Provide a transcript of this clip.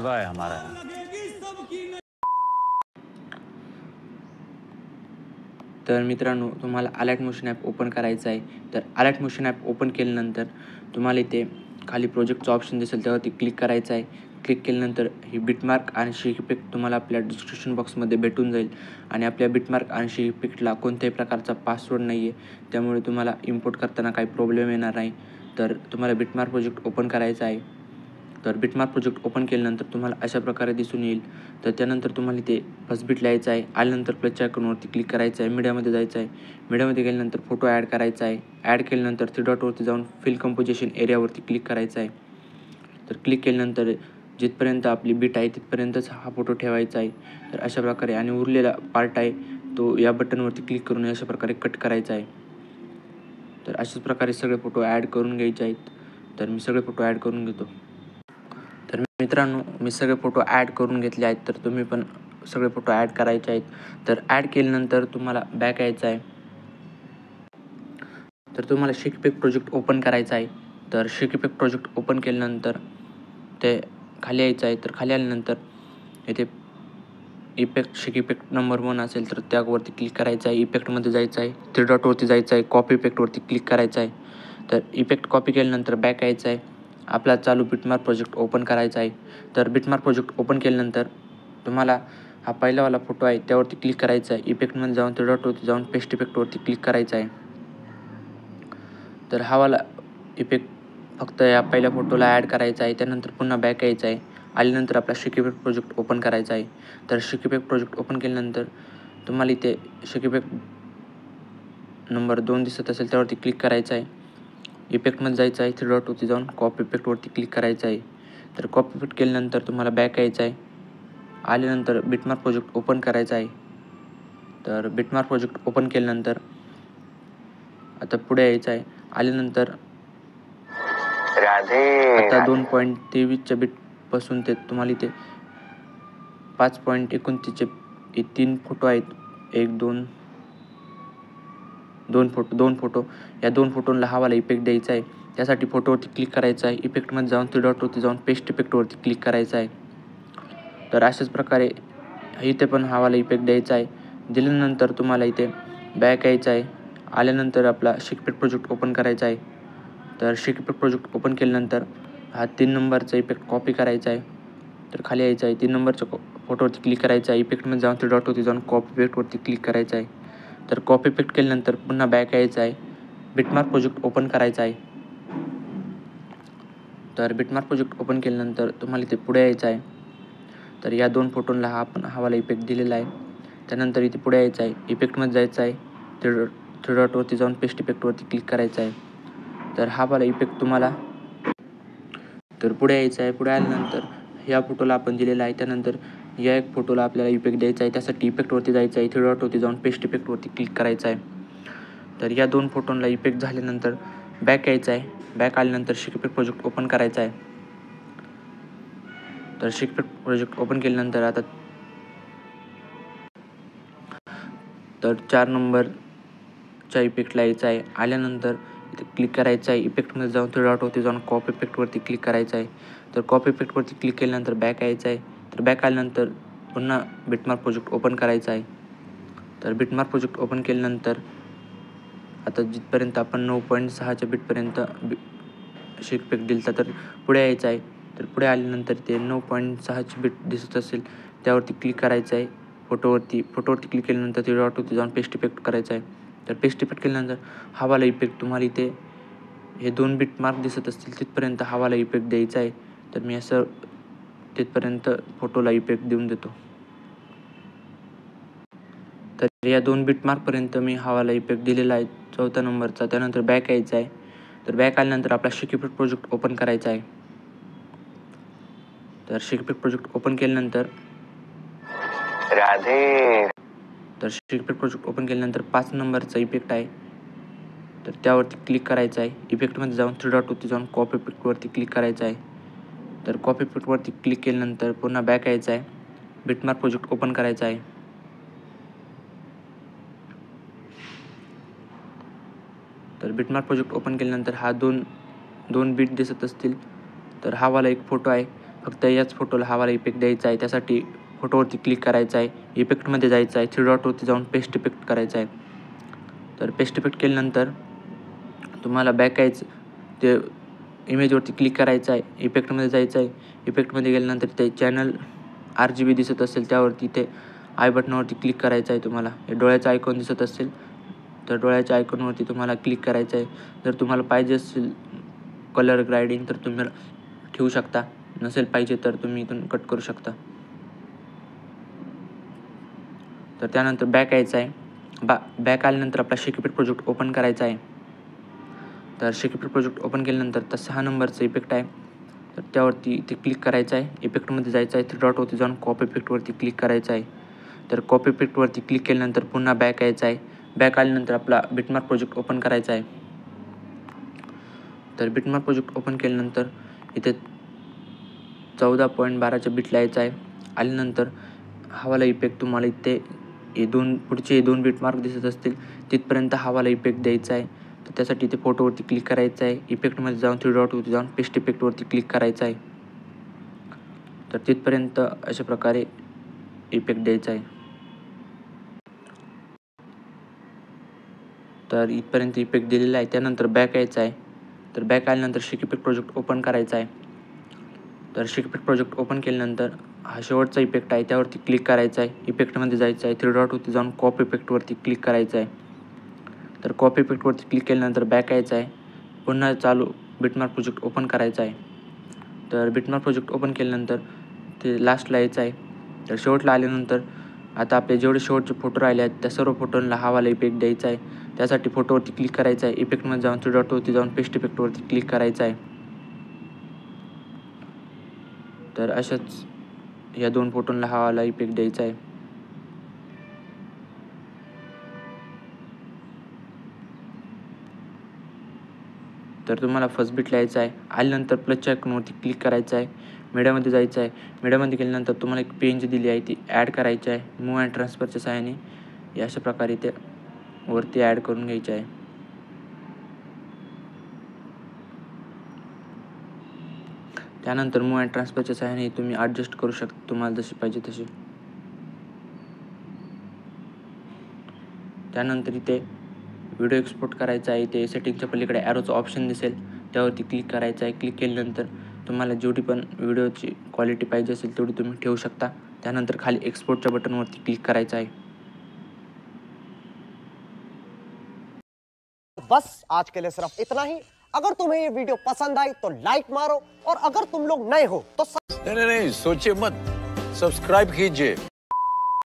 जलवा है हमारा यहाँ। तर मित्रांनो, तुम्हाला अलर्ट मोशन ॲप ओपन करायचं आहे. तर अलर्ट मोशन ॲप ओपन केल्यानंतर तुम्हाला इथे खाली प्रोजेक्टचं ऑप्शन दिसेल त्यावरती क्लिक करायचं आहे. क्लिक केल्यानंतर ही बिटमार्क आणि शेक इफेक्ट तुम्हाला आपल्या डिस्क्रिप्शन बॉक्समध्ये भेटून जाईल. आणि आपल्या बिटमार्क आणि शेक इफेक्टला कोणत्याही प्रकारचा पासवर्ड नाही आहे, त्यामुळे तुम्हाला इम्पोर्ट करताना काही प्रॉब्लेम येणार नाही. तर तुम्हाला बिटमार्क प्रोजेक्ट ओपन करायचा आहे. तर बिटमार्क प्रोजेक्ट ओपन केल्यानंतर तुम्हाला अशा प्रकारे दिसून येईल. तर त्यानंतर तुम्हाला इथे फर्स्ट बीट लिहायचं आहे. आल्यानंतर प्लसच्या आयकॉनवरती क्लिक करायचं आहे. मीडियामध्ये जायचं आहे. मीडियामध्ये गेल्यानंतर फोटो ॲड करायचा आहे. ॲड केल्यानंतर 3 डॉटवरती जाऊन फिल कंपोजिशन एरियावरती क्लिक करायचं आहे. तर क्लिक केल्यानंतर जिथपर्यंत आपली बीट आहे तिथपर्यंतच हा फोटो ठेवायचा आहे. तर अशा प्रकारे आणि उरलेला पार्ट आहे तो या बटनवरती क्लिक करून अशा प्रकारे कट करायचा आहे. तर अशाच प्रकारे सगळे फोटो ॲड करून घ्यायचे आहेत. तर मी सगळे फोटो ॲड करून घेतो. तर मित्रांनो, मी सगळे फोटो ॲड करून घेतले आहेत. तर तुम्ही पण सगळे फोटो ॲड करायचे आहेत. तर ॲड केल्यानंतर तुम्हाला बॅक यायचं आहे. तर तुम्हाला शेक इफेक्ट प्रोजेक्ट ओपन करायचा आहे. तर शेक इफेक्ट प्रोजेक्ट ओपन केल्यानंतर ते खाली यायचं आहे. तर खाली आल्यानंतर इथे इफेक्ट शेक इफेक्ट नंबर 1 असेल तर त्यावरती क्लिक करायचं आहे. इफेक्टमध्ये जायचं आहे. 3 डॉटवरती जायचं आहे. कॉपी इफेक्टवरती क्लिक करायचं आहे. तर इफेक्ट कॉपी केल्यानंतर बॅक यायचं आहे. आपला चालू बिटमार्क प्रोजेक्ट ओपन करायचा आहे. तर बिटमार्क प्रोजेक्ट ओपन केल्यानंतर तुम्हाला हा पहिलावाला फोटो आहे त्यावरती क्लिक करायचा आहे. इफेक्टमध्ये जाऊन 3 डॉटवरती जाऊन पेस्ट इफेक्टवरती क्लिक करायचं आहे. तर हा वाला इफेक्ट फक्त या पहिल्या फोटोला ॲड करायचा आहे. त्यानंतर पुन्हा बॅक यायचं आहे. आल्यानंतर आपला शेक इफेक्ट प्रोजेक्ट ओपन करायचा आहे. तर शेक इफेक्ट प्रोजेक्ट ओपन केल्यानंतर तुम्हाला इथे शेक इफेक्ट नंबर 2 दिसत असेल त्यावरती क्लिक करायचं आहे. इफेक्टमध्ये जायचं आहे. 3 डॉटवरती जाऊन कॉपी इफेक्टवरती क्लिक करायचं आहे. तर कॉपी इफेक्ट केल्यानंतर तुम्हाला बॅक यायचं आहे. आल्यानंतर बिटमार्क प्रोजेक्ट ओपन करायचा आहे. तर बिटमार्क प्रोजेक्ट ओपन केल्यानंतर आता पुढे यायचं आहे. आल्यानंतर आता 2.23च्या बीटपासून ते तुम्हाला इथे 5.29चे 3 फोटो आहेत. 2 फोटो या 2 फोटोंना हा वाला इफेक्ट द्यायचा आहे. त्यासाठी फोटोवरती क्लिक करायचं आहे. इफेक्टमध्ये जाऊन 3 डॉटवरती जाऊन पेस्ट इफेक्टवरती क्लिक करायचं आहे. तर अशाच प्रकारे इथे पण हा वाला इफेक्ट द्यायचा आहे. दिल्यानंतर तुम्हाला इथे बॅक यायचं आहे. आल्यानंतर आपला शेक इफेक्ट प्रोजेक्ट ओपन करायचा आहे. तर शेक इफेक्ट प्रोजेक्ट ओपन केल्यानंतर हा 3 नंबरचा इफेक्ट कॉपी करायचा आहे. तर खाली यायचं आहे. 3 नंबरच्या फोटोवरती क्लिक करायचं आहे. इफेक्टमध्ये जाऊन 3 डॉटवरती जाऊन कॉपी इफेक्टवरती क्लिक करायचं आहे. तर कॉपी इफेक्ट केल्यानंतर पुन्हा बॅक यायचं आहे. बिटमार्क प्रोजेक्ट ओपन करायचा आहे. तर बिटमार्क प्रोजेक्ट ओपन केल्यानंतर तुम्हाला इथे पुढे यायचं आहे. तर या 2 फोटोंना आपण हा वाला इफेक्ट दिलेला आहे. त्यानंतर इथे पुढे यायचं आहे. इफेक्टमध्ये जायचं आहे. 3 डॉटवरती जाऊन पेस्ट इफेक्टवरती क्लिक करायचं आहे. तर हा वाला इफेक्ट तुम्हाला तर पुढे यायचं आहे. पुढे आल्यानंतर या फोटोला आपण दिलेला आहे. त्यानंतर या एक फोटोला आपल्याला इफेक्ट द्यायचा आहे. त्यासाठी इफेक्टवरती जायचं आहे. 3 डॉटवरती जाऊन पेस्ट इफेक्टवरती क्लिक करायचं आहे. तर या 2 फोटोंना इफेक्ट झाल्यानंतर बॅक यायचं आहे. बॅक आल्यानंतर शेक इफेक्ट प्रोजेक्ट ओपन करायचा आहे. तर शेक इफेक्ट प्रोजेक्ट ओपन केल्यानंतर आता तर 4 नंबरच्या इफेक्टला यायचं आहे. आल्यानंतर इथे क्लिक करायचं आहे. इफेक्टमध्ये जाऊन 3 डॉटवरती जाऊन कॉपी इफेक्टवरती क्लिक करायचं आहे. तर कॉपी इफेक्टवरती क्लिक केल्यानंतर बॅक यायचं आहे. तर बॅक आल्यानंतर पुन्हा बिटमार्क प्रोजेक्ट ओपन करायचा आहे. तर बिटमार्क प्रोजेक्ट ओपन केल्यानंतर आता जिथपर्यंत आपण 9.6च्या बीटपर्यंत शेक इफेक्ट दिलता तर पुढे यायचं आहे. तर पुढे आल्यानंतर ते 9.6ची बीट दिसत असेल त्यावरती क्लिक करायचं आहे. फोटोवरती क्लिक केल्यानंतर ते डॉटवरती जाऊन पेस्ट इफेक्ट करायचा आहे. तर पेस्ट इफेक्ट केल्यानंतर हा वाला इफेक्ट तुम्हाला इथे हे 2 बीट मार्क दिसत असतील तिथपर्यंत हा वाला इफेक्ट द्यायचा आहे. तर मी असं तिथपर्यंत फोटोला इफेक्ट देऊन देतो. तर या 2 बीट मार्कपर्यंत मी हा वाला इफेक्ट दिलेला आहे 4थ्या नंबरचा. त्यानंतर बॅक यायचा आहे. तर बॅक आल्यानंतर आपला शेक इफेक्ट प्रोजेक्ट ओपन करायचा आहे. तर शेक इफेक्ट प्रोजेक्ट ओपन केल्यानंतर तर शेक इफेक्ट प्रोजेक्ट ओपन केल्यानंतर 5 नंबरचा इफेक्ट आहे. तर त्यावरती क्लिक करायचं आहे. इफेक्टमध्ये जाऊन 3 डॉटवरती जाऊन कॉपी इफेक्टवरती क्लिक करायचं आहे. तर कॉपी इफेक्टवरती क्लिक केल्यानंतर पुन्हा बॅक यायचं आहे. बिटमार्क प्रोजेक्ट ओपन करायचा आहे. तर बिटमार्क प्रोजेक्ट ओपन केल्यानंतर हा 2 बीट दिसत असतील तर हा वाला एक फोटो आहे. फक्त याच फोटोला हवाला इफेक्ट द्यायचा आहे. त्यासाठी फोटोवरती क्लिक करायचं आहे, इफेक्टमध्ये जायचं आहे, 3 डॉटवरती जाऊन पेस्ट इफेक्ट करायचा आहे. तर पेस्ट इफेक्ट केल्यानंतर तुम्हाला बॅक यायचं, ते इमेजवरती क्लिक करायचं आहे, इफेक्टमध्ये जायचं आहे. इफेक्टमध्ये गेल्यानंतर ते चॅनल RGB दिसत असेल त्यावरती ते आय बटनावरती क्लिक करायचं आहे. तुम्हाला हे डोळ्याचा आयकॉन दिसत असेल तर डोळ्याच्या आयकॉनवरती तुम्हाला क्लिक करायचं आहे. जर तुम्हाला पाहिजे असेल कलर ग्राडिंग तर तुम्ही ठेवू शकता, नसेल पाहिजे तर तुम्ही इथून कट करू शकता. तर त्यानंतर बॅक यायचं आहे. बॅक आल्यानंतर आपला शेकीपीट प्रोजेक्ट ओपन करायचा आहे. तर शेकीपीट प्रोजेक्ट ओपन केल्यानंतर तर 6 नंबरचं इफेक्ट आहे, तर त्यावरती इथे क्लिक करायचं आहे. इफेक्टमध्ये जायचं आहे, 3 डॉटवरती जाऊन कॉपी इफेक्टवरती क्लिक करायचं आहे. तर कॉपी इफेक्टवरती क्लिक केल्यानंतर पुन्हा बॅक यायचं आहे. बॅक आल्यानंतर आपला बिटमार्क प्रोजेक्ट ओपन करायचा आहे. तर बिटमार्क प्रोजेक्ट ओपन केल्यानंतर इथे 14.12च्या बिटला यायचं आहे. आल्यानंतर हवाला इफेक्ट तुम्हाला इथे पुढचे 2 बिटमार्क दिसत असतील तिथपर्यंत हवाला इफेक्ट द्यायचा आहे. तर त्यासाठी इथे फोटोवरती क्लिक करायचं आहे. इफेक्टमध्ये जाऊन 3 डॉटवरती जाऊन पेस्ट इफेक्टवरती क्लिक करायचं आहे. तर तिथपर्यंत अशा प्रकारे इफेक्ट द्यायचा आहे. तर इथपर्यंत इफेक्ट दिलेला आहे. त्यानंतर बॅक यायचं आहे. तर बॅक आल्यानंतर शेकीपीट प्रोजेक्ट ओपन करायचा आहे. तर शेकीपीट प्रोजेक्ट ओपन केल्यानंतर हा शेवटचा इफेक्ट आहे त्यावरती क्लिक करायचा आहे. इफेक्टमध्ये जायचं आहे, 3 डॉटवरती जाऊन कॉपी इफेक्टवरती क्लिक करायचं आहे. तर कॉपी इफेक्टवरती क्लिक केल्यानंतर बॅक यायचं आहे. पुन्हा चालू बिटमार्क प्रोजेक्ट ओपन करायचा आहे. तर बिटमार्क प्रोजेक्ट ओपन केल्यानंतर ते लास्टला यायचं आहे. तर शेवटला आल्यानंतर आता आपले जेवढे शेवटचे फोटो राहिले आहेत त्या सर्व फोटोंना हवाला इफेक्ट द्यायचा आहे. त्यासाठी फोटोवरती क्लिक करायचं आहे. इफेक्टमध्ये जाऊन 3 डॉटवरती जाऊन पेस्ट इफेक्टवरती क्लिक करायचं आहे. तर अशाच या 2 फोटोंना हवाला इफेक्ट द्यायचा आहे. तर तुम्हाला फर्स्ट बिटला यायचं आहे. आल्यानंतर प्लसच्या आयकॉनवरती क्लिक करायचं आहे. मीडियामध्ये जायचं आहे. मीडियामध्ये गेल्यानंतर तुम्हाला एक पेन जी दिली आहे ती ॲड करायची आहे. मूव्ह अँड ट्रान्सफरच्या सहाय्याने या अशा प्रकारे ते वरती ॲड करून घ्यायचे आहे. त्यानंतर मूव्ह अँड ट्रान्सफरच्या सहाय्याने तुम्ही ॲडजस्ट करू शकता तुम्हाला जशी पाहिजे तशी. त्यानंतर इथे व्हिडिओ एक्सपोर्ट करायचा आहे. इथे सेटिंगच्या पलीकडे ॲरोचं ऑप्शन दिसेल त्यावरती क्लिक करायचं आहे. क्लिक केल्यानंतर तुम्हाला जेवढी पण व्हिडिओची क्वालिटी पाहिजे असेल तेवढी तुम्ही ठेवू शकता. त्यानंतर खाली एक्सपोर्टच्या बटनवरती क्लिक करायचं आहे. बस आज के लिए सिर्फ इतना ही। अगर तुम्हें ये वीडियो पसंद आई तो लाइक मारो और अगर तुम लोग नए हो तो नहीं, सोचिए मत, सब्सक्राइब कीजिए।